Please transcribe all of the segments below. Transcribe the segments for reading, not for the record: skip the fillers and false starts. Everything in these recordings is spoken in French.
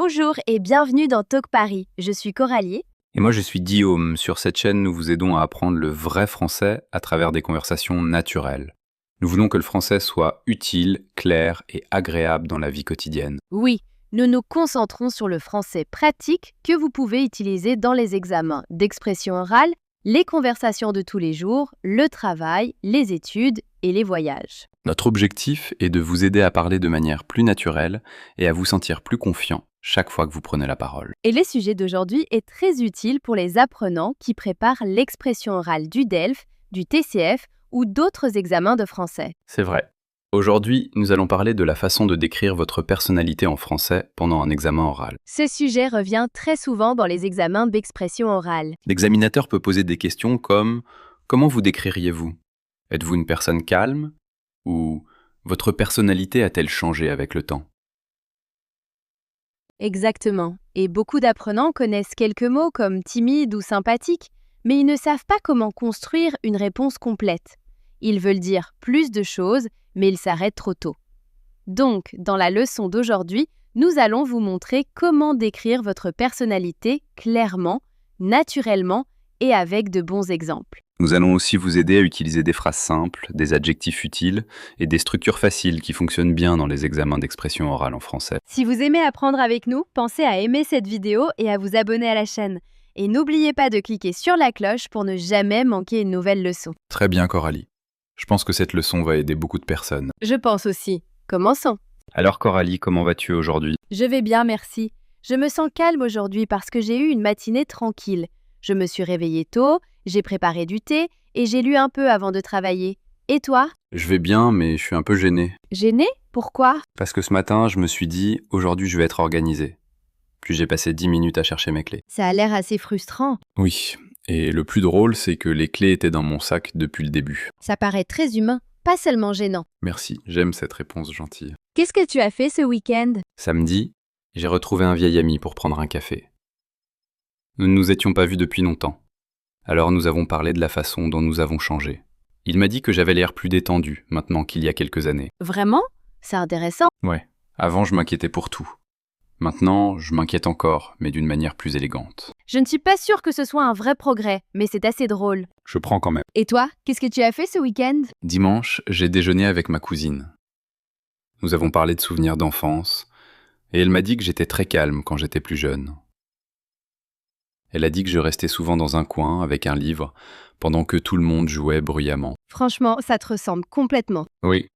Bonjour et bienvenue dans Talk Paris. Je suis Coralie. Et moi, je suis Guillaume. Sur cette chaîne, nous vous aidons à apprendre le vrai français à travers des conversations naturelles. Nous voulons que le français soit utile, clair et agréable dans la vie quotidienne. Oui, nous nous concentrons sur le français pratique que vous pouvez utiliser dans les examens d'expression orale, les conversations de tous les jours, le travail, les études et les voyages. Notre objectif est de vous aider à parler de manière plus naturelle et à vous sentir plus confiant chaque fois que vous prenez la parole. Et le sujet d'aujourd'hui est très utile pour les apprenants qui préparent l'expression orale du DELF, du TCF ou d'autres examens de français. C'est vrai. Aujourd'hui, nous allons parler de la façon de décrire votre personnalité en français pendant un examen oral. Ce sujet revient très souvent dans les examens d'expression orale. L'examinateur peut poser des questions comme « Comment vous décririez-vous ? Êtes-vous une personne calme ? Ou « Votre personnalité a-t-elle changé avec le temps ?» Exactement. Et beaucoup d'apprenants connaissent quelques mots comme timide ou sympathique, mais ils ne savent pas comment construire une réponse complète. Ils veulent dire plus de choses, mais ils s'arrêtent trop tôt. Donc, dans la leçon d'aujourd'hui, nous allons vous montrer comment décrire votre personnalité clairement, naturellement et avec de bons exemples. Nous allons aussi vous aider à utiliser des phrases simples, des adjectifs utiles et des structures faciles qui fonctionnent bien dans les examens d'expression orale en français. Si vous aimez apprendre avec nous, pensez à aimer cette vidéo et à vous abonner à la chaîne. Et n'oubliez pas de cliquer sur la cloche pour ne jamais manquer une nouvelle leçon. Très bien, Coralie. Je pense que cette leçon va aider beaucoup de personnes. Je pense aussi. Commençons. Alors Coralie, comment vas-tu aujourd'hui ? Je vais bien, merci. Je me sens calme aujourd'hui parce que j'ai eu une matinée tranquille. Je me suis réveillée tôt, j'ai préparé du thé et j'ai lu un peu avant de travailler. Et toi ? Je vais bien, mais je suis un peu gêné. Gêné ? Pourquoi ? Parce que ce matin, je me suis dit, aujourd'hui je vais être organisé. Puis j'ai passé 10 minutes à chercher mes clés. Ça a l'air assez frustrant. Oui, et le plus drôle, c'est que les clés étaient dans mon sac depuis le début. Ça paraît très humain, pas seulement gênant. Merci, j'aime cette réponse gentille. Qu'est-ce que tu as fait ce week-end ? Samedi, j'ai retrouvé un vieil ami pour prendre un café. Nous ne nous étions pas vus depuis longtemps. Alors nous avons parlé de la façon dont nous avons changé. Il m'a dit que j'avais l'air plus détendu maintenant qu'il y a quelques années. Vraiment ? C'est intéressant. Ouais, avant je m'inquiétais pour tout. Maintenant, je m'inquiète encore, mais d'une manière plus élégante. Je ne suis pas sûre que ce soit un vrai progrès, mais c'est assez drôle. Je prends quand même. Et toi, qu'est-ce que tu as fait ce week-end ? Dimanche, j'ai déjeuné avec ma cousine. Nous avons parlé de souvenirs d'enfance, et elle m'a dit que j'étais très calme quand j'étais plus jeune. Elle a dit que je restais souvent dans un coin avec un livre, pendant que tout le monde jouait bruyamment. Franchement, ça te ressemble complètement. Oui.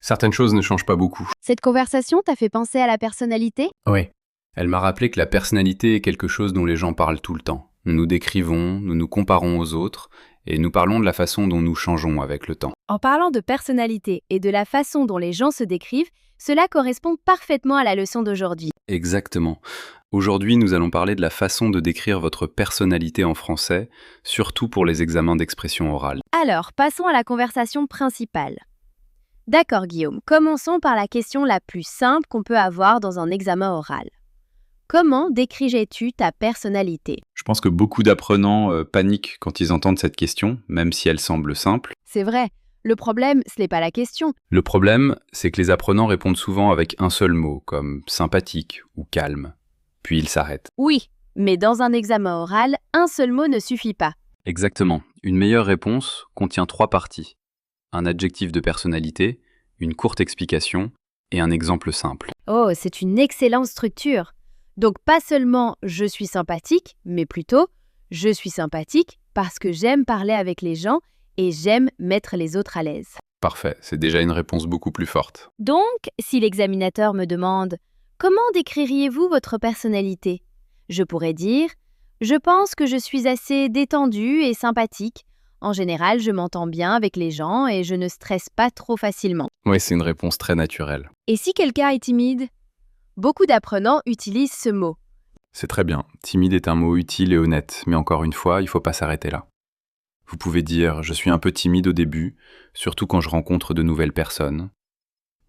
Certaines choses ne changent pas beaucoup. Cette conversation t'a fait penser à la personnalité ? Oui. Elle m'a rappelé que la personnalité est quelque chose dont les gens parlent tout le temps. Nous nous décrivons, nous nous comparons aux autres, et nous parlons de la façon dont nous changeons avec le temps. En parlant de personnalité et de la façon dont les gens se décrivent, cela correspond parfaitement à la leçon d'aujourd'hui. Exactement. Aujourd'hui, nous allons parler de la façon de décrire votre personnalité en français, surtout pour les examens d'expression orale. Alors, passons à la conversation principale. D'accord Guillaume, commençons par la question la plus simple qu'on peut avoir dans un examen oral. Comment décrirais-tu ta personnalité ? Je pense que beaucoup d'apprenants paniquent quand ils entendent cette question, même si elle semble simple. C'est vrai, le problème, ce n'est pas la question. Le problème, c'est que les apprenants répondent souvent avec un seul mot, comme sympathique ou calme. Puis ils s'arrêtent. Oui, mais dans un examen oral, un seul mot ne suffit pas. Exactement. Une meilleure réponse contient 3 parties. Un adjectif de personnalité, une courte explication et un exemple simple. Oh, c'est une excellente structure. Donc pas seulement « je suis sympathique », mais plutôt « je suis sympathique parce que j'aime parler avec les gens et j'aime mettre les autres à l'aise ». Parfait, c'est déjà une réponse beaucoup plus forte. Donc, si l'examinateur me demande « Comment décririez-vous votre personnalité ?» Je pourrais dire « Je pense que je suis assez détendue et sympathique. En général, je m'entends bien avec les gens et je ne stresse pas trop facilement. » Oui, c'est une réponse très naturelle. Et si quelqu'un est timide ? Beaucoup d'apprenants utilisent ce mot. C'est très bien. Timide est un mot utile et honnête, mais encore une fois, il ne faut pas s'arrêter là. Vous pouvez dire « je suis un peu timide au début, surtout quand je rencontre de nouvelles personnes,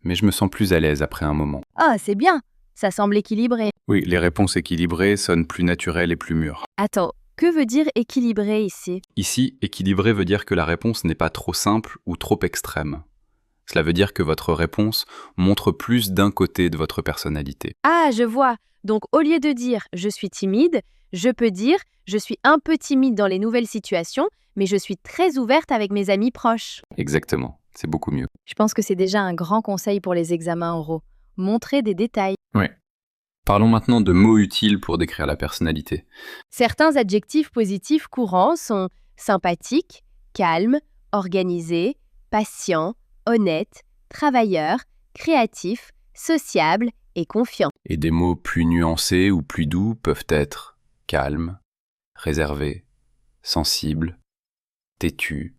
mais je me sens plus à l'aise après un moment. » Ah, c'est bien, ça semble équilibré. Oui, les réponses équilibrées sonnent plus naturelles et plus mûres. Attends, que veut dire équilibré ici ? Ici, équilibré veut dire que la réponse n'est pas trop simple ou trop extrême. Cela veut dire que votre réponse montre plus d'un côté de votre personnalité. Ah, je vois. Donc, au lieu de dire « je suis timide », je peux dire « je suis un peu timide dans les nouvelles situations, mais je suis très ouverte avec mes amis proches ». Exactement, c'est beaucoup mieux. Je pense que c'est déjà un grand conseil pour les examens oraux. Montrer des détails. Ouais. Parlons maintenant de mots utiles pour décrire la personnalité. Certains adjectifs positifs courants sont sympathique, calme, organisé, patient, honnête, travailleur, créatif, sociable et confiant. Et des mots plus nuancés ou plus doux peuvent être calme, réservé, sensible, têtu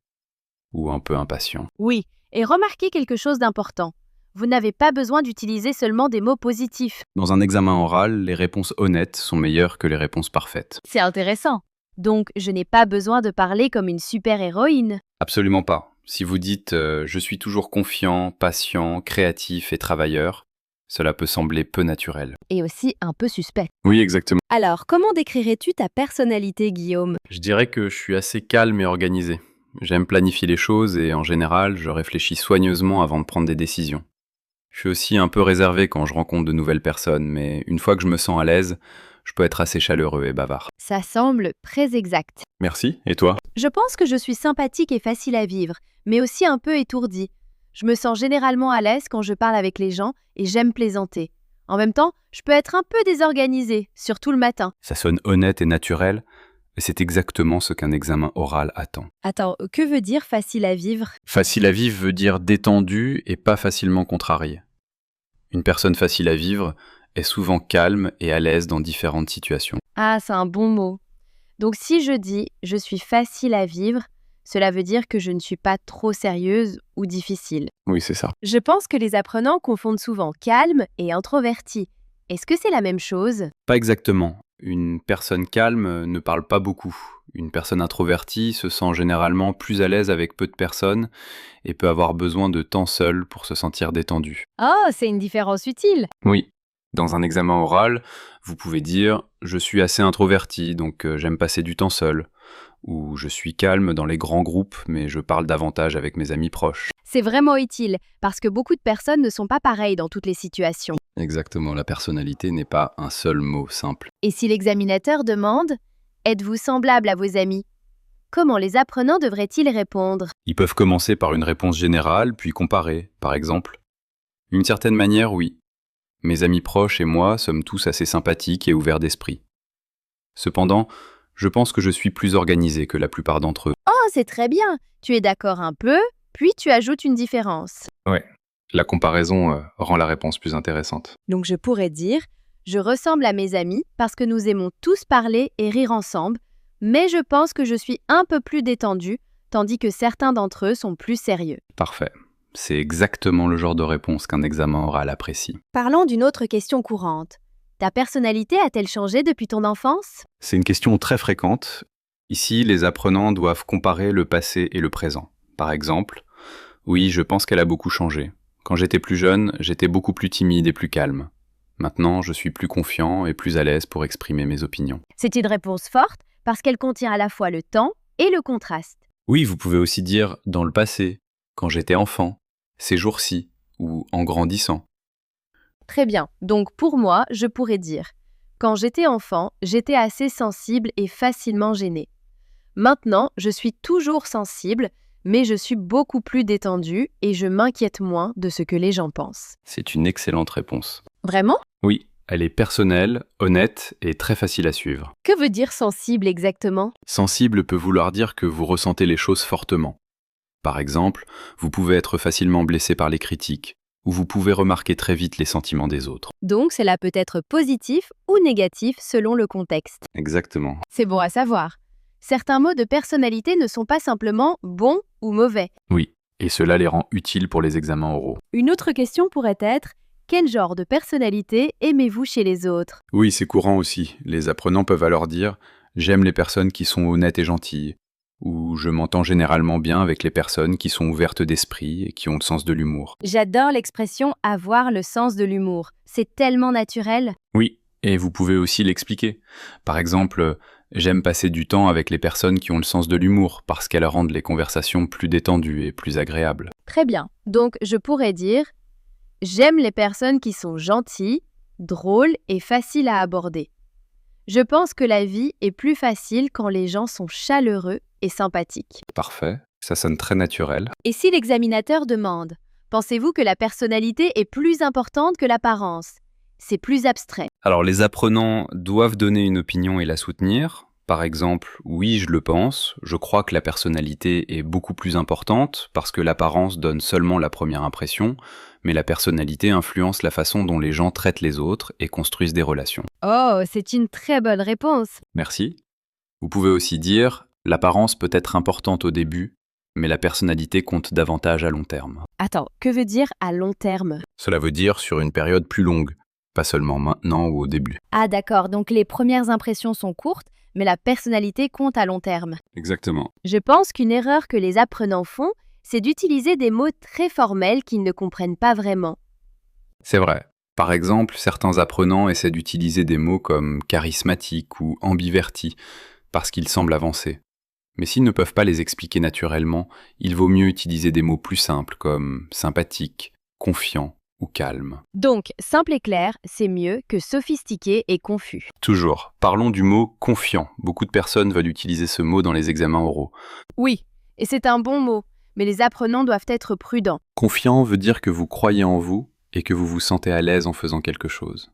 ou un peu impatient. Oui, et remarquez quelque chose d'important. Vous n'avez pas besoin d'utiliser seulement des mots positifs. Dans un examen oral, les réponses honnêtes sont meilleures que les réponses parfaites. C'est intéressant. Donc, je n'ai pas besoin de parler comme une super-héroïne. Absolument pas. Si vous dites je suis toujours confiant, patient, créatif et travailleur, cela peut sembler peu naturel. Et aussi un peu suspect. Oui, exactement. Alors, comment décrirais-tu ta personnalité, Guillaume? Je dirais que je suis assez calme et organisé. J'aime planifier les choses et en général, je réfléchis soigneusement avant de prendre des décisions. Je suis aussi un peu réservé quand je rencontre de nouvelles personnes, mais une fois que je me sens à l'aise, je peux être assez chaleureux et bavard. Ça semble très exact. Merci, et toi? Je pense que je suis sympathique et facile à vivre, mais aussi un peu étourdie. Je me sens généralement à l'aise quand je parle avec les gens et j'aime plaisanter. En même temps, je peux être un peu désorganisée, surtout le matin. Ça sonne honnête et naturel, et c'est exactement ce qu'un examen oral attend. Attends, que veut dire facile à vivre? Facile à vivre veut dire détendu et pas facilement contrarié. Une personne facile à vivre est souvent calme et à l'aise dans différentes situations. Ah, c'est un bon mot. Donc si je dis « je suis facile à vivre », cela veut dire que je ne suis pas trop sérieuse ou difficile. Oui, c'est ça. Je pense que les apprenants confondent souvent calme et introverti. Est-ce que c'est la même chose? Pas exactement. Une personne calme ne parle pas beaucoup. Une personne introvertie se sent généralement plus à l'aise avec peu de personnes et peut avoir besoin de temps seul pour se sentir détendu. Oh, c'est une différence utile. Oui. Dans un examen oral, vous pouvez dire « je suis assez introverti, donc j'aime passer du temps seul » ou « je suis calme dans les grands groupes, mais je parle davantage avec mes amis proches ». C'est vraiment utile, parce que beaucoup de personnes ne sont pas pareilles dans toutes les situations. Exactement, la personnalité n'est pas un seul mot simple. Et si l'examinateur demande « êtes-vous semblable à vos amis ?» Comment les apprenants devraient-ils répondre? Ils peuvent commencer par une réponse générale, puis comparer, par exemple. D'une certaine manière, oui. Mes amis proches et moi sommes tous assez sympathiques et ouverts d'esprit. Cependant, je pense que je suis plus organisé que la plupart d'entre eux. Oh, c'est très bien. Tu es d'accord un peu, puis tu ajoutes une différence. Ouais, la comparaison rend la réponse plus intéressante. Donc je pourrais dire « je ressemble à mes amis parce que nous aimons tous parler et rire ensemble, mais je pense que je suis un peu plus détendu, tandis que certains d'entre eux sont plus sérieux. » Parfait. C'est exactement le genre de réponse qu'un examen oral apprécie. Parlons d'une autre question courante. Ta personnalité a-t-elle changé depuis ton enfance? C'est une question très fréquente. Ici, les apprenants doivent comparer le passé et le présent. Par exemple, oui, je pense qu'elle a beaucoup changé. Quand j'étais plus jeune, j'étais beaucoup plus timide et plus calme. Maintenant, je suis plus confiant et plus à l'aise pour exprimer mes opinions. C'est une réponse forte parce qu'elle contient à la fois le temps et le contraste. Oui, vous pouvez aussi dire « dans le passé »,« quand j'étais enfant »,« ces jours-ci » ou « en grandissant ». Très bien, donc pour moi, je pourrais dire « quand j'étais enfant, j'étais assez sensible et facilement gênée. Maintenant, je suis toujours sensible, mais je suis beaucoup plus détendue et je m'inquiète moins de ce que les gens pensent. » C'est une excellente réponse. Vraiment? Oui, elle est personnelle, honnête et très facile à suivre. Que veut dire sensible exactement? Sensible peut vouloir dire que vous ressentez les choses fortement. Par exemple, vous pouvez être facilement blessé par les critiques, ou vous pouvez remarquer très vite les sentiments des autres. Donc cela peut être positif ou négatif selon le contexte. Exactement. C'est bon à savoir. Certains mots de personnalité ne sont pas simplement bons ou mauvais. Oui, et cela les rend utiles pour les examens oraux. Une autre question pourrait être « quel genre de personnalité aimez-vous chez les autres ?» Oui, c'est courant aussi. Les apprenants peuvent alors dire « j'aime les personnes qui sont honnêtes et gentilles » ou « je m'entends généralement bien avec les personnes qui sont ouvertes d'esprit et qui ont le sens de l'humour ». J'adore l'expression « avoir le sens de l'humour ». C'est tellement naturel. Oui, Et vous pouvez aussi l'expliquer. Par exemple, j'aime passer du temps avec les personnes qui ont le sens de l'humour parce qu'elles rendent les conversations plus détendues et plus agréables. Très bien. Donc, je pourrais dire « J'aime les personnes qui sont gentilles, drôles et faciles à aborder. Je pense que la vie est plus facile quand les gens sont chaleureux et sympathiques. » Parfait, ça sonne très naturel. Et si l'examinateur demande « Pensez-vous que la personnalité est plus importante que l'apparence ?» C'est plus abstrait. Alors les apprenants doivent donner une opinion et la soutenir. Par exemple, oui, je le pense, je crois que la personnalité est beaucoup plus importante parce que l'apparence donne seulement la première impression, mais la personnalité influence la façon dont les gens traitent les autres et construisent des relations. Oh, c'est une très bonne réponse. Merci. Vous pouvez aussi dire, l'apparence peut être importante au début, mais la personnalité compte davantage à long terme. Attends, que veut dire à long terme? Cela veut dire sur une période plus longue, pas seulement maintenant ou au début. Ah d'accord, donc les premières impressions sont courtes, mais la personnalité compte à long terme. Exactement. Je pense qu'une erreur que les apprenants font, c'est d'utiliser des mots très formels qu'ils ne comprennent pas vraiment. C'est vrai. Par exemple, certains apprenants essaient d'utiliser des mots comme charismatique ou ambiverti, parce qu'ils semblent avancer. Mais s'ils ne peuvent pas les expliquer naturellement, il vaut mieux utiliser des mots plus simples comme sympathique, confiant ou calme. Donc, simple et clair, c'est mieux que sophistiqué et confus. Toujours, parlons du mot confiant. Beaucoup de personnes veulent utiliser ce mot dans les examens oraux. Oui, et c'est un bon mot, mais les apprenants doivent être prudents. Confiant veut dire que vous croyez en vous et que vous vous sentez à l'aise en faisant quelque chose.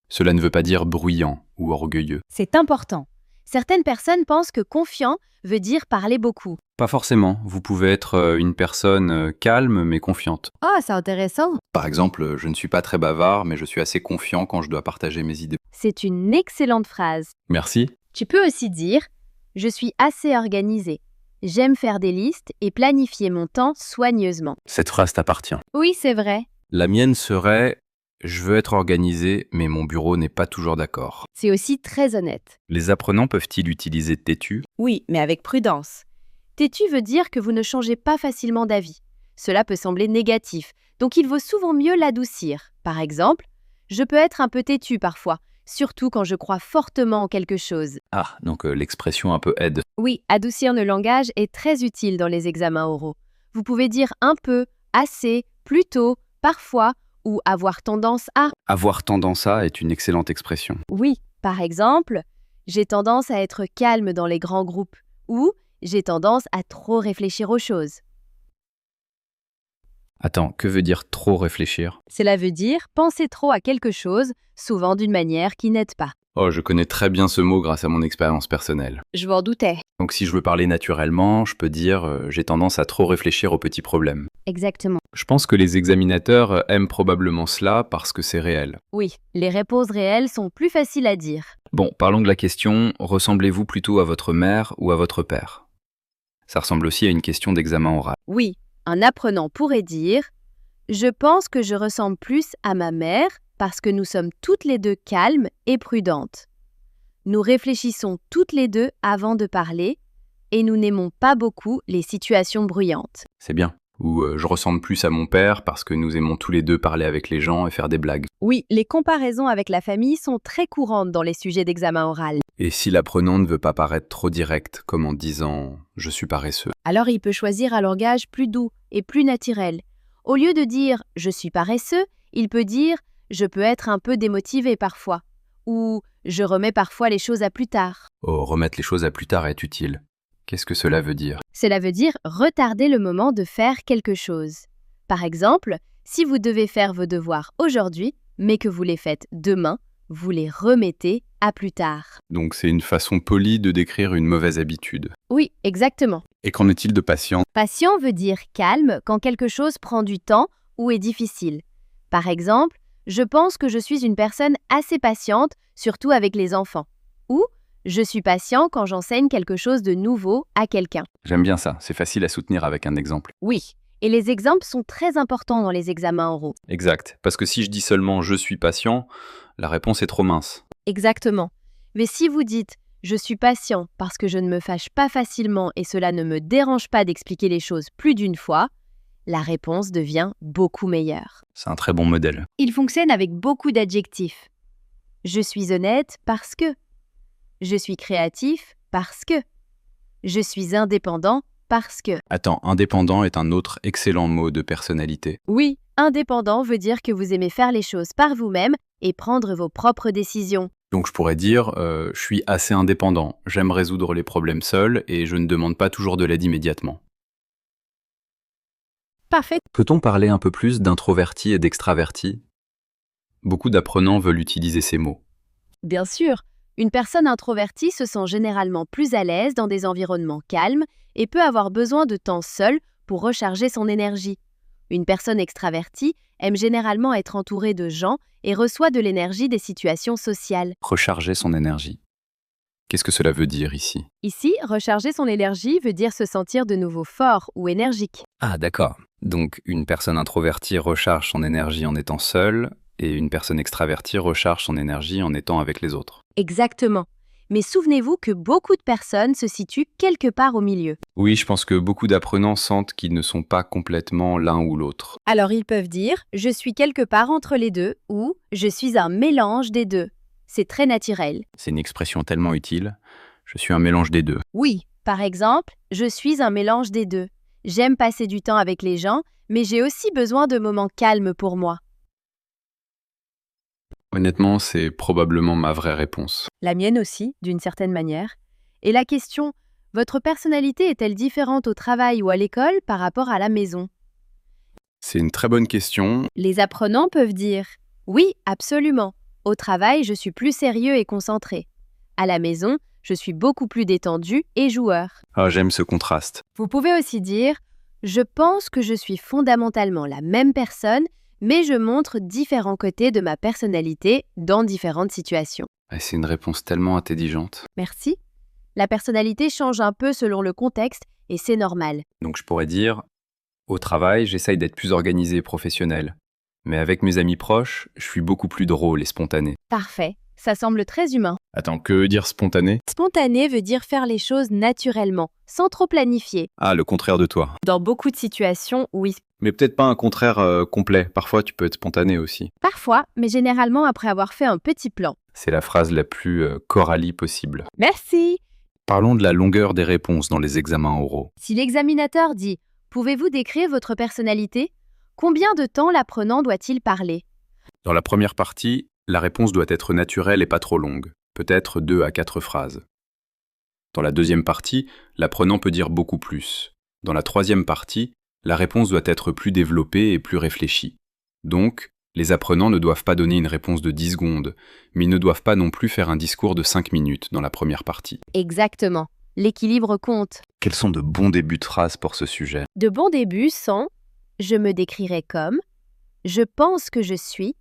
Cela ne veut pas dire bruyant ou orgueilleux. C'est important. Certaines personnes pensent que confiant veut dire parler beaucoup. Pas forcément, vous pouvez être une personne calme mais confiante. Oh, c'est intéressant. Par exemple, je ne suis pas très bavard, mais je suis assez confiant quand je dois partager mes idées. C'est une excellente phrase. Merci. Tu peux aussi dire « Je suis assez organisé. J'aime faire des listes et planifier mon temps soigneusement. Cette phrase t'appartient. » Oui, c'est vrai. La mienne serait « Je veux être organisé, mais mon bureau n'est pas toujours d'accord. » C'est aussi très honnête. Les apprenants peuvent-ils utiliser têtu? Oui, mais avec prudence. Têtu veut dire que vous ne changez pas facilement d'avis. Cela peut sembler négatif, donc il vaut souvent mieux l'adoucir. Par exemple, « Je peux être un peu têtu parfois, surtout quand je crois fortement en quelque chose. » Ah, donc l'expression un peu aide. Oui, adoucir le langage est très utile dans les examens oraux. Vous pouvez dire un peu, assez, plutôt, parfois, ou avoir tendance à. Avoir tendance à est une excellente expression. Oui, par exemple, j'ai tendance à être calme dans les grands groupes ou j'ai tendance à trop réfléchir aux choses. Attends, que veut dire trop réfléchir? Cela veut dire penser trop à quelque chose, souvent d'une manière qui n'aide pas. Oh, je connais très bien ce mot grâce à mon expérience personnelle. Je m'en doutais. Donc si je veux parler naturellement, je peux dire j'ai tendance à trop réfléchir aux petits problèmes. Exactement. Je pense que les examinateurs aiment probablement cela parce que c'est réel. Oui, les réponses réelles sont plus faciles à dire. Bon, parlons de la question, ressemblez-vous plutôt à votre mère ou à votre père? Ça ressemble aussi à une question d'examen oral. Oui, un apprenant pourrait dire « Je pense que je ressemble plus à ma mère parce que nous sommes toutes les deux calmes et prudentes. Nous réfléchissons toutes les deux avant de parler et nous n'aimons pas beaucoup les situations bruyantes. » C'est bien. Ou je ressemble plus à mon père parce que nous aimons tous les deux parler avec les gens et faire des blagues. Oui, les comparaisons avec la famille sont très courantes dans les sujets d'examen oral. Et si l'apprenant ne veut pas paraître trop direct, comme en disant « je suis paresseux ». Alors il peut choisir un langage plus doux et plus naturel. Au lieu de dire « je suis paresseux », il peut dire « je peux être un peu démotivé parfois » ou « je remets parfois les choses à plus tard ». Oh, remettre les choses à plus tard est utile. Qu'est-ce que cela veut dire? Cela veut dire retarder le moment de faire quelque chose. Par exemple, si vous devez faire vos devoirs aujourd'hui, mais que vous les faites demain, vous les remettez à plus tard. Donc c'est une façon polie de décrire une mauvaise habitude. Oui, exactement. Et qu'en est-il de patient? Patient veut dire calme quand quelque chose prend du temps ou est difficile. Par exemple, je pense que je suis une personne assez patiente, surtout avec les enfants. Ou je suis patient quand j'enseigne quelque chose de nouveau à quelqu'un. J'aime bien ça, c'est facile à soutenir avec un exemple. Oui, et les exemples sont très importants dans les examens oraux. Exact, parce que si je dis seulement « je suis patient », la réponse est trop mince. Exactement. Mais si vous dites « je suis patient parce que je ne me fâche pas facilement et cela ne me dérange pas d'expliquer les choses plus d'une fois », la réponse devient beaucoup meilleure. C'est un très bon modèle. Il fonctionne avec beaucoup d'adjectifs. Je suis honnête parce que. Je suis créatif parce que. Je suis indépendant parce que. Attends, indépendant est un autre excellent mot de personnalité. Oui, indépendant veut dire que vous aimez faire les choses par vous-même et prendre vos propres décisions. Donc je pourrais dire, je suis assez indépendant, j'aime résoudre les problèmes seul et je ne demande pas toujours de l'aide immédiatement. Parfait. Peut-on parler un peu plus d'introverti et d'extraverti? Beaucoup d'apprenants veulent utiliser ces mots. Bien sûr, une personne introvertie se sent généralement plus à l'aise dans des environnements calmes et peut avoir besoin de temps seul pour recharger son énergie. Une personne extravertie aime généralement être entourée de gens et reçoit de l'énergie des situations sociales. Recharger son énergie. Qu'est-ce que cela veut dire ici? Ici, recharger son énergie veut dire se sentir de nouveau fort ou énergique. Ah d'accord. Donc une personne introvertie recharge son énergie en étant seule et une personne extravertie recharge son énergie en étant avec les autres. Exactement. Mais souvenez-vous que beaucoup de personnes se situent quelque part au milieu. Oui, je pense que beaucoup d'apprenants sentent qu'ils ne sont pas complètement l'un ou l'autre. Alors ils peuvent dire « je suis quelque part entre les deux » ou « je suis un mélange des deux ». C'est très naturel. C'est une expression tellement utile. Je suis un mélange des deux. Oui, par exemple, je suis un mélange des deux. J'aime passer du temps avec les gens, mais j'ai aussi besoin de moments calmes pour moi. Honnêtement, c'est probablement ma vraie réponse. La mienne aussi, d'une certaine manière. Et la question « votre personnalité est-elle différente au travail ou à l'école par rapport à la maison ?» C'est une très bonne question. Les apprenants peuvent dire « oui, absolument. Au travail, je suis plus sérieux et concentré. À la maison, je suis beaucoup plus détendu et joueur. » Ah, j'aime ce contraste. Vous pouvez aussi dire « je pense que je suis fondamentalement la même personne, mais je montre différents côtés de ma personnalité dans différentes situations. » Ah, c'est une réponse tellement intelligente. Merci. La personnalité change un peu selon le contexte et c'est normal. Donc je pourrais dire, au travail, j'essaye d'être plus organisé et professionnel. Mais avec mes amis proches, je suis beaucoup plus drôle et spontané. Parfait. Ça semble très humain. Attends, que veut dire spontané? Spontané veut dire faire les choses naturellement, sans trop planifier. Ah, le contraire de toi. Dans beaucoup de situations, oui. Mais peut-être pas un contraire complet. Parfois, tu peux être spontané aussi. Parfois, mais généralement après avoir fait un petit plan. C'est la phrase la plus Coralie possible. Merci. Parlons de la longueur des réponses dans les examens oraux. Si l'examinateur dit « Pouvez-vous décrire votre personnalité ?» Combien de temps l'apprenant doit-il parler? Dans la première partie, la réponse doit être naturelle et pas trop longue, peut-être 2 à 4 phrases. Dans la deuxième partie, l'apprenant peut dire beaucoup plus. Dans la troisième partie, la réponse doit être plus développée et plus réfléchie. Donc, les apprenants ne doivent pas donner une réponse de 10 secondes, mais ils ne doivent pas non plus faire un discours de 5 minutes dans la première partie. Exactement. L'équilibre compte. Quels sont de bons débuts de phrases pour ce sujet? De bons débuts sont « je me décrirai comme »,« je pense que je suis »,«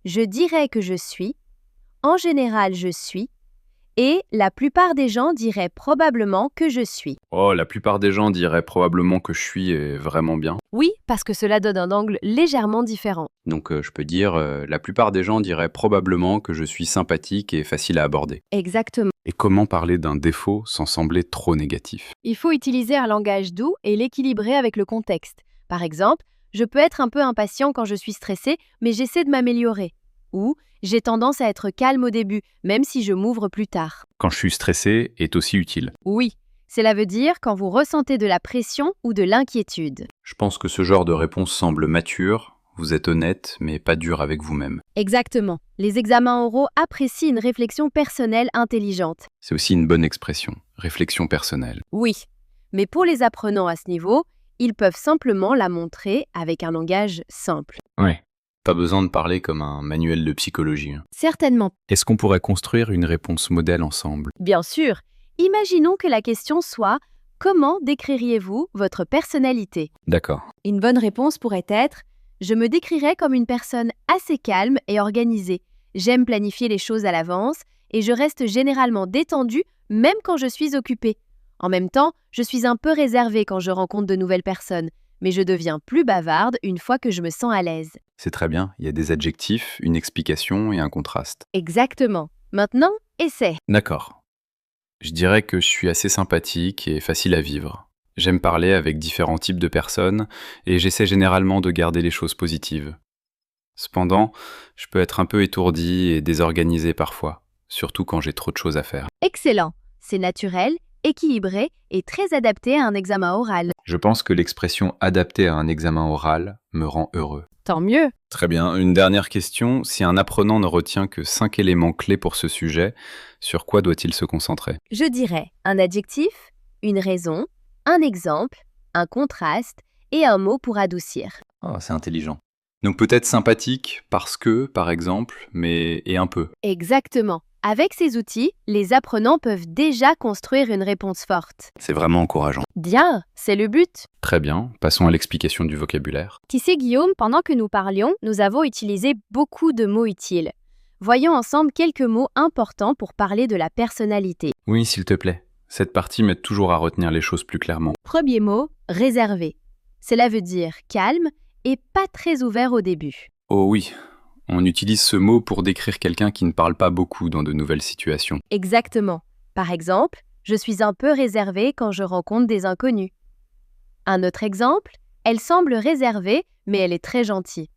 je dirais que je suis »,« en général je suis » et « la plupart des gens diraient probablement que je suis ». Oh, la plupart des gens diraient probablement que je suis vraiment bien. Oui, parce que cela donne un angle légèrement différent. Donc je peux dire, la plupart des gens diraient probablement que je suis sympathique et facile à aborder. Exactement. Et comment parler d'un défaut sans sembler trop négatif? Il faut utiliser un langage doux et l'équilibrer avec le contexte. Par exemple, je peux être un peu impatient quand je suis stressé, mais j'essaie de m'améliorer. Ou j'ai tendance à être calme au début, même si je m'ouvre plus tard. Quand je suis stressé est aussi utile. Oui, cela veut dire quand vous ressentez de la pression ou de l'inquiétude. Je pense que ce genre de réponse semble mature, vous êtes honnête, mais pas dur avec vous-même. Exactement. Les examens oraux apprécient une réflexion personnelle intelligente. C'est aussi une bonne expression, réflexion personnelle. Oui, mais pour les apprenants à ce niveau, ils peuvent simplement la montrer avec un langage simple. Ouais. Pas besoin de parler comme un manuel de psychologie. Certainement. Est-ce qu'on pourrait construire une réponse modèle ensemble? Bien sûr. Imaginons que la question soit « Comment décririez-vous votre personnalité ?» D'accord. Une bonne réponse pourrait être « Je me décrirais comme une personne assez calme et organisée. J'aime planifier les choses à l'avance et je reste généralement détendue même quand je suis occupée. En même temps, je suis un peu réservée quand je rencontre de nouvelles personnes, mais je deviens plus bavarde une fois que je me sens à l'aise. » C'est très bien, il y a des adjectifs, une explication et un contraste. Exactement. Maintenant, essaie. D'accord. Je dirais que je suis assez sympathique et facile à vivre. J'aime parler avec différents types de personnes et j'essaie généralement de garder les choses positives. Cependant, je peux être un peu étourdi et désorganisé parfois, surtout quand j'ai trop de choses à faire. Excellent. C'est naturel, équilibré et très adapté à un examen oral. Je pense que l'expression adaptée à un examen oral me rend heureux. Tant mieux. Très bien. Une dernière question. Si un apprenant ne retient que 5 éléments clés pour ce sujet, sur quoi doit-il se concentrer? Je dirais un adjectif, une raison, un exemple, un contraste et un mot pour adoucir. Oh, c'est intelligent. Donc peut-être sympathique, parce que, par exemple, mais et un peu. Exactement. Avec ces outils, les apprenants peuvent déjà construire une réponse forte. C'est vraiment encourageant. Bien, c'est le but. Très bien. Passons à l'explication du vocabulaire. Tu sais, Guillaume, pendant que nous parlions, nous avons utilisé beaucoup de mots utiles. Voyons ensemble quelques mots importants pour parler de la personnalité. Oui, s'il te plaît. Cette partie m'aide toujours à retenir les choses plus clairement. Premier mot, réservé. Cela veut dire calme et pas très ouvert au début. Oh oui, on utilise ce mot pour décrire quelqu'un qui ne parle pas beaucoup dans de nouvelles situations. Exactement. Par exemple, je suis un peu réservée quand je rencontre des inconnus. Un autre exemple, elle semble réservée, mais elle est très gentille.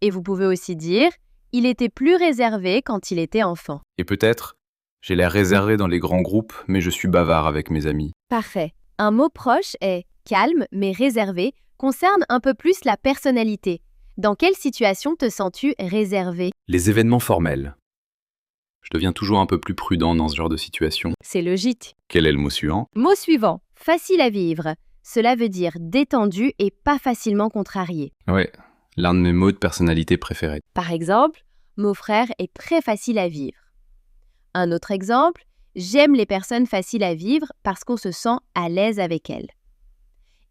Et vous pouvez aussi dire, il était plus réservé quand il était enfant. Et peut-être, j'ai l'air réservé dans les grands groupes, mais je suis bavard avec mes amis. Parfait. Un mot proche est calme mais réservé, concerne un peu plus la personnalité. Dans quelle situation te sens-tu réservé? Les événements formels. Je deviens toujours un peu plus prudent dans ce genre de situation. C'est logique. Quel est le mot suivant? Mot suivant, facile à vivre. Cela veut dire détendu et pas facilement contrarié. Ouais, l'un de mes mots de personnalité préférés. Par exemple, mon frère est très facile à vivre. Un autre exemple, j'aime les personnes faciles à vivre parce qu'on se sent à l'aise avec elles.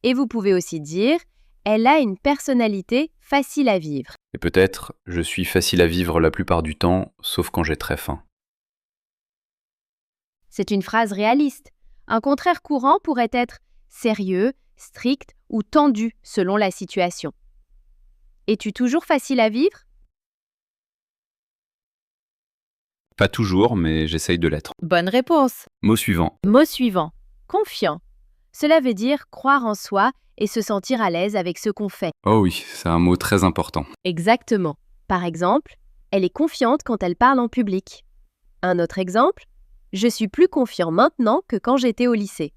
Et vous pouvez aussi dire, elle a une personnalité facile à vivre. Et peut-être, je suis facile à vivre la plupart du temps, sauf quand j'ai très faim. C'est une phrase réaliste. Un contraire courant pourrait être sérieux, strict ou tendu selon la situation. Es-tu toujours facile à vivre? Pas toujours, mais j'essaye de l'être. Bonne réponse. Mot suivant. Mot suivant, confiant. Cela veut dire croire en soi et se sentir à l'aise avec ce qu'on fait. Oh oui, c'est un mot très important. Exactement. Par exemple, elle est confiante quand elle parle en public. Un autre exemple, je suis plus confiant maintenant que quand j'étais au lycée.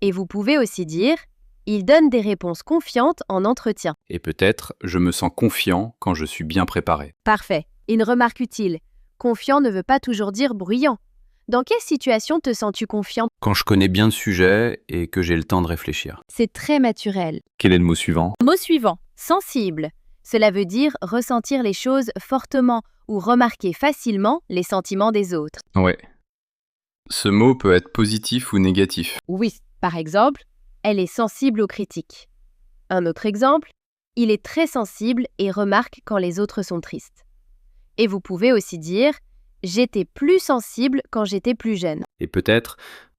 Et vous pouvez aussi dire, il donne des réponses confiantes en entretien. Et peut-être, je me sens confiant quand je suis bien préparé. Parfait. Une remarque utile. Confiant ne veut pas toujours dire bruyant. Dans quelle situation te sens-tu confiant? Quand je connais bien le sujet et que j'ai le temps de réfléchir. C'est très naturel. Quel est le mot suivant? Mot suivant, sensible. Cela veut dire ressentir les choses fortement ou remarquer facilement les sentiments des autres. Ouais. Ce mot peut être positif ou négatif. Oui, par exemple, elle est sensible aux critiques. Un autre exemple, il est très sensible et remarque quand les autres sont tristes. Et vous pouvez aussi dire, j'étais plus sensible quand j'étais plus jeune. Et peut-être,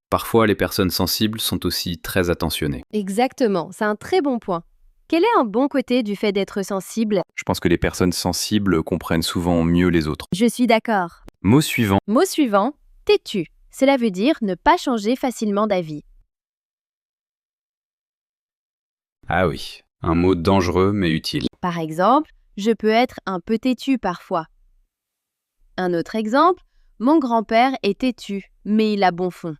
parfois les personnes sensibles sont aussi très attentionnées. Exactement, c'est un très bon point. Quel est un bon côté du fait d'être sensible? Je pense que les personnes sensibles comprennent souvent mieux les autres. Je suis d'accord. Mot suivant. Mot suivant, têtu. Cela veut dire ne pas changer facilement d'avis. Ah oui, un mot dangereux mais utile. Par exemple, je peux être un peu têtu parfois. Un autre exemple, mon grand-père est têtu, mais il a bon fond.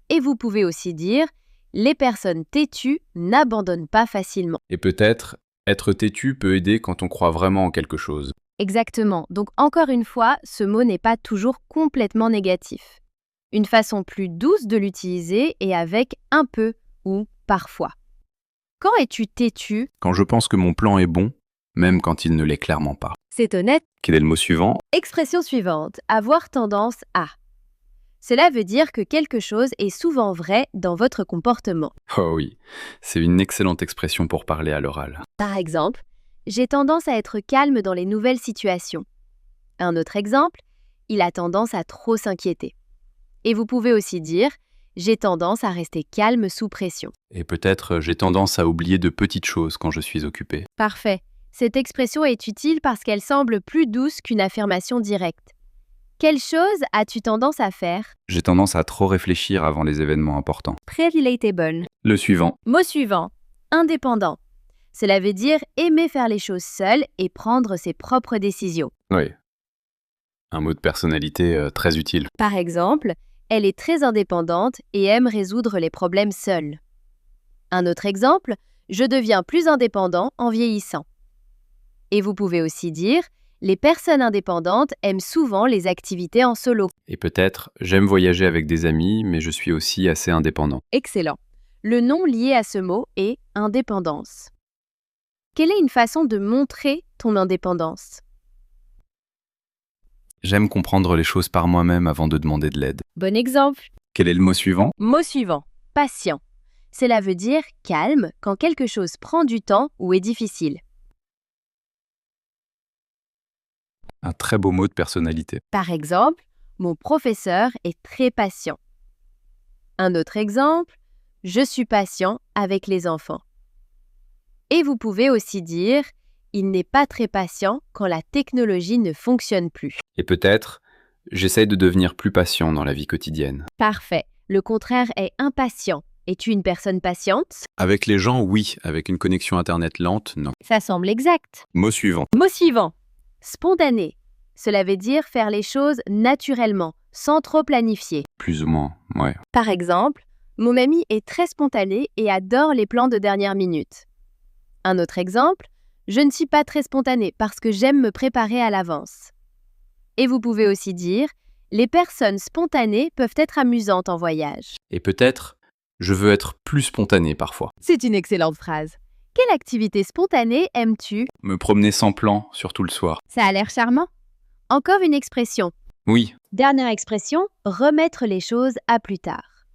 Et vous pouvez aussi dire, les personnes têtues n'abandonnent pas facilement. Et peut-être, être têtu peut aider quand on croit vraiment en quelque chose. Exactement. Donc encore une fois, ce mot n'est pas toujours complètement négatif. Une façon plus douce de l'utiliser est avec un peu ou parfois. Quand es-tu têtu? Quand je pense que mon plan est bon, même quand il ne l'est clairement pas. C'est honnête. Quel est le mot suivant? Expression suivante, avoir tendance à. Cela veut dire que quelque chose est souvent vrai dans votre comportement. Oh oui, c'est une excellente expression pour parler à l'oral. Par exemple, j'ai tendance à être calme dans les nouvelles situations. Un autre exemple, il a tendance à trop s'inquiéter. Et vous pouvez aussi dire, j'ai tendance à rester calme sous pression. Et peut-être j'ai tendance à oublier de petites choses quand je suis occupé. Parfait. Cette expression est utile parce qu'elle semble plus douce qu'une affirmation directe. Quelle chose as-tu tendance à faire? J'ai tendance à trop réfléchir avant les événements importants. Très relatable. Le suivant. Mot suivant, indépendant. Cela veut dire aimer faire les choses seul et prendre ses propres décisions. Oui. Un mot de personnalité très utile. Par exemple, elle est très indépendante et aime résoudre les problèmes seule. Un autre exemple, je deviens plus indépendant en vieillissant. Et vous pouvez aussi dire, les personnes indépendantes aiment souvent les activités en solo. Et peut-être, j'aime voyager avec des amis, mais je suis aussi assez indépendant. Excellent. Le nom lié à ce mot est indépendance. Quelle est une façon de montrer ton indépendance? J'aime comprendre les choses par moi-même avant de demander de l'aide. Bon exemple. Quel est le mot suivant? Mot suivant, patient. Cela veut dire calme quand quelque chose prend du temps ou est difficile. Un très beau mot de personnalité. Par exemple, mon professeur est très patient. Un autre exemple, je suis patient avec les enfants. Et vous pouvez aussi dire, il n'est pas très patient quand la technologie ne fonctionne plus. Et peut-être, j'essaye de devenir plus patient dans la vie quotidienne. Parfait. Le contraire est impatient. Es-tu une personne patiente? Avec les gens, oui. Avec une connexion Internet lente, non. Ça semble exact. Mot suivant. Mot suivant. Spontané. Cela veut dire faire les choses naturellement, sans trop planifier. Plus ou moins, ouais. Par exemple, mon ami est très spontané et adore les plans de dernière minute. Un autre exemple, je ne suis pas très spontané parce que j'aime me préparer à l'avance. Et vous pouvez aussi dire, les personnes spontanées peuvent être amusantes en voyage. Et peut-être, je veux être plus spontané parfois. C'est une excellente phrase. Quelle activité spontanée aimes-tu? Me promener sans plan, surtout le soir. Ça a l'air charmant. Encore une expression. Oui, Dernière expression, remettre les choses à plus tard.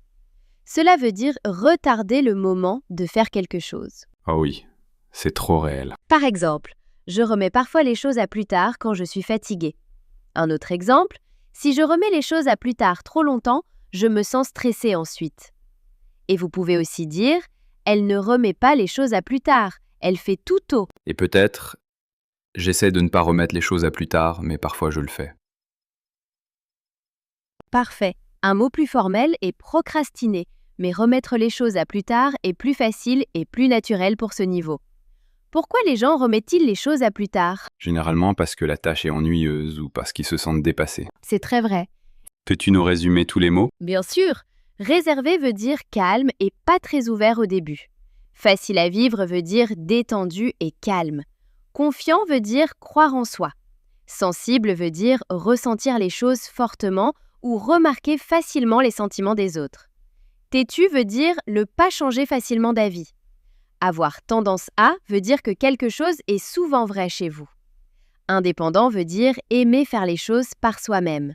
Cela veut dire retarder le moment de faire quelque chose. oh oui, c'est trop réel. Par exemple, je remets parfois les choses à plus tard quand je suis fatiguée. Un autre exemple, si je remets les choses à plus tard trop longtemps, je me sens stressée ensuite. Et vous pouvez aussi dire, elle ne remet pas les choses à plus tard, elle fait tout tôt. Et peut-être, j'essaie de ne pas remettre les choses à plus tard, mais parfois je le fais. Parfait. Un mot plus formel est procrastiner, mais remettre les choses à plus tard est plus facile et plus naturel pour ce niveau. Pourquoi les gens remettent-ils les choses à plus tard? Généralement parce que la tâche est ennuyeuse ou parce qu'ils se sentent dépassés. C'est très vrai. Peux-tu nous résumer tous les mots? Bien sûr, réservé veut dire calme et pas très ouvert au début. Facile à vivre veut dire détendu et calme. Confiant veut dire croire en soi. Sensible veut dire ressentir les choses fortement ou remarquer facilement les sentiments des autres. Têtu veut dire ne pas changer facilement d'avis. Avoir tendance à veut dire que quelque chose est souvent vrai chez vous. Indépendant veut dire aimer faire les choses par soi-même.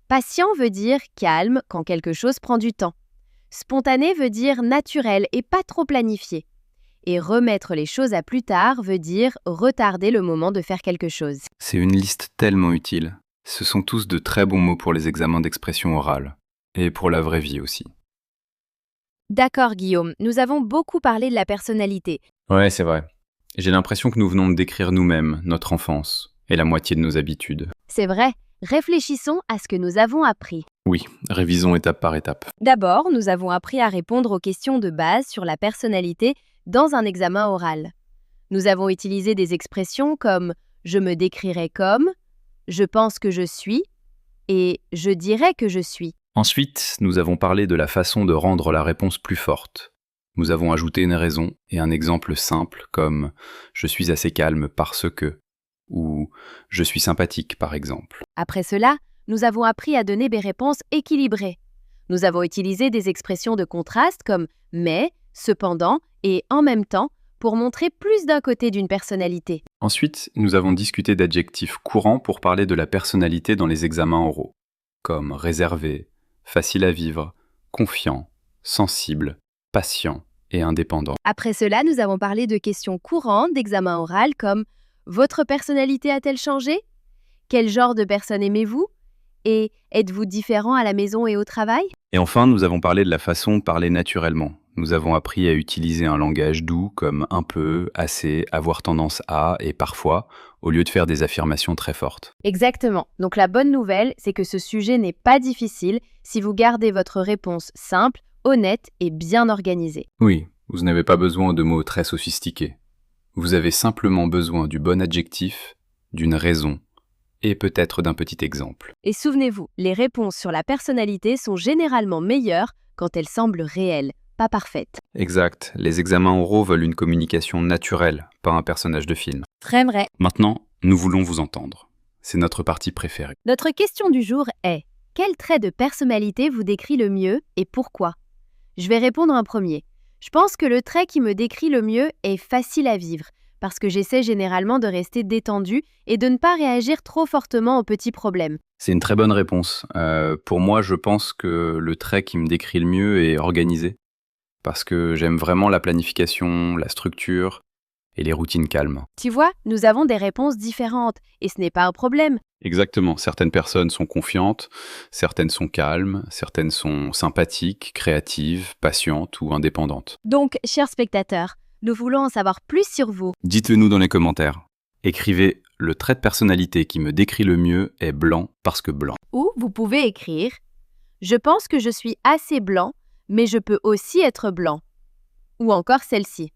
Patient veut dire calme quand quelque chose prend du temps. Spontané veut dire naturel et pas trop planifié. Et remettre les choses à plus tard veut dire retarder le moment de faire quelque chose. C'est une liste tellement utile. Ce sont tous de très bons mots pour les examens d'expression orale. Et pour la vraie vie aussi. D'accord Guillaume, nous avons beaucoup parlé de la personnalité. Ouais, c'est vrai. J'ai l'impression que nous venons de décrire nous-mêmes, notre enfance, et la moitié de nos habitudes. C'est vrai, réfléchissons à ce que nous avons appris. Oui, révisons étape par étape. D'abord, nous avons appris à répondre aux questions de base sur la personnalité dans un examen oral. Nous avons utilisé des expressions comme « je me décrirais comme »,« je pense que je suis » et « je dirais que je suis ». Ensuite, nous avons parlé de la façon de rendre la réponse plus forte. Nous avons ajouté une raison et un exemple simple comme « je suis assez calme parce que » ou « je suis sympathique » par exemple. Après cela, nous avons appris à donner des réponses équilibrées. Nous avons utilisé des expressions de contraste comme « mais »,« cependant » et « en même temps » pour montrer plus d'un côté d'une personnalité. Ensuite, nous avons discuté d'adjectifs courants pour parler de la personnalité dans les examens oraux, comme réservé, facile à vivre, confiant, sensible, patient et indépendant. Après cela, nous avons parlé de questions courantes d'examen oral comme « Votre personnalité a-t-elle changé ? Quel genre de personne aimez-vous ? Et êtes-vous différent à la maison et au travail ? » Et enfin, nous avons parlé de la façon de parler naturellement. Nous avons appris à utiliser un langage doux comme un peu, assez, avoir tendance à et parfois, au lieu de faire des affirmations très fortes. Exactement. Donc la bonne nouvelle, c'est que ce sujet n'est pas difficile si vous gardez votre réponse simple, honnête et bien organisée. Oui, vous n'avez pas besoin de mots très sophistiqués. Vous avez simplement besoin du bon adjectif, d'une raison et peut-être d'un petit exemple. Et souvenez-vous, les réponses sur la personnalité sont généralement meilleures quand elles semblent réelles, pas parfaites. Exact, les examens oraux veulent une communication naturelle, pas un personnage de film. Très vrai. Maintenant, nous voulons vous entendre. C'est notre partie préférée. Notre question du jour est: quel trait de personnalité vous décrit le mieux et pourquoi? Je vais répondre en premier. Je pense que le trait qui me décrit le mieux est facile à vivre, parce que j'essaie généralement de rester détendue et de ne pas réagir trop fortement aux petits problèmes. C'est une très bonne réponse. Pour moi, je pense que le trait qui me décrit le mieux est organisé, parce que j'aime vraiment la planification, la structure et les routines calmes. Tu vois, nous avons des réponses différentes, et ce n'est pas un problème. Exactement, certaines personnes sont confiantes, certaines sont calmes, certaines sont sympathiques, créatives, patientes ou indépendantes. Donc, chers spectateurs, nous voulons en savoir plus sur vous. Dites-le nous dans les commentaires. Écrivez « Le trait de personnalité qui me décrit le mieux est blanc parce que blanc ». Ou vous pouvez écrire: je pense que je suis assez blanc, mais je peux aussi être blanc. Ou encore celle-ci: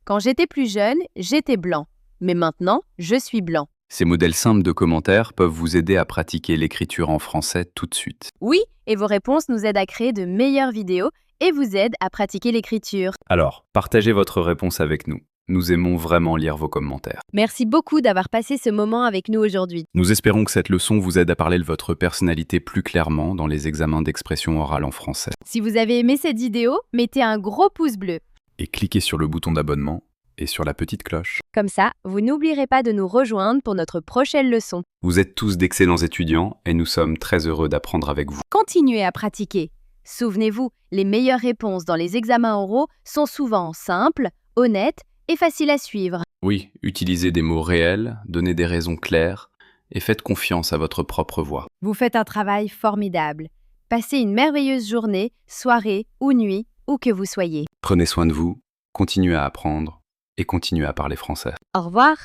quand j'étais plus jeune, j'étais blanc, mais maintenant, je suis blanc. Ces modèles simples de commentaires peuvent vous aider à pratiquer l'écriture en français tout de suite. Oui, et vos réponses nous aident à créer de meilleures vidéos et vous aident à pratiquer l'écriture. Alors, partagez votre réponse avec nous. Nous aimons vraiment lire vos commentaires. Merci beaucoup d'avoir passé ce moment avec nous aujourd'hui. Nous espérons que cette leçon vous aide à parler de votre personnalité plus clairement dans les examens d'expression orale en français. Si vous avez aimé cette vidéo, mettez un gros pouce bleu. Et cliquez sur le bouton d'abonnement et sur la petite cloche. Comme ça, vous n'oublierez pas de nous rejoindre pour notre prochaine leçon. Vous êtes tous d'excellents étudiants et nous sommes très heureux d'apprendre avec vous. Continuez à pratiquer. Souvenez-vous, les meilleures réponses dans les examens oraux sont souvent simples, honnêtes et faciles à suivre. Oui, utilisez des mots réels, donnez des raisons claires et faites confiance à votre propre voix. Vous faites un travail formidable. Passez une merveilleuse journée, soirée ou nuit, où que vous soyez. Prenez soin de vous, continuez à apprendre et continuez à parler français. Au revoir.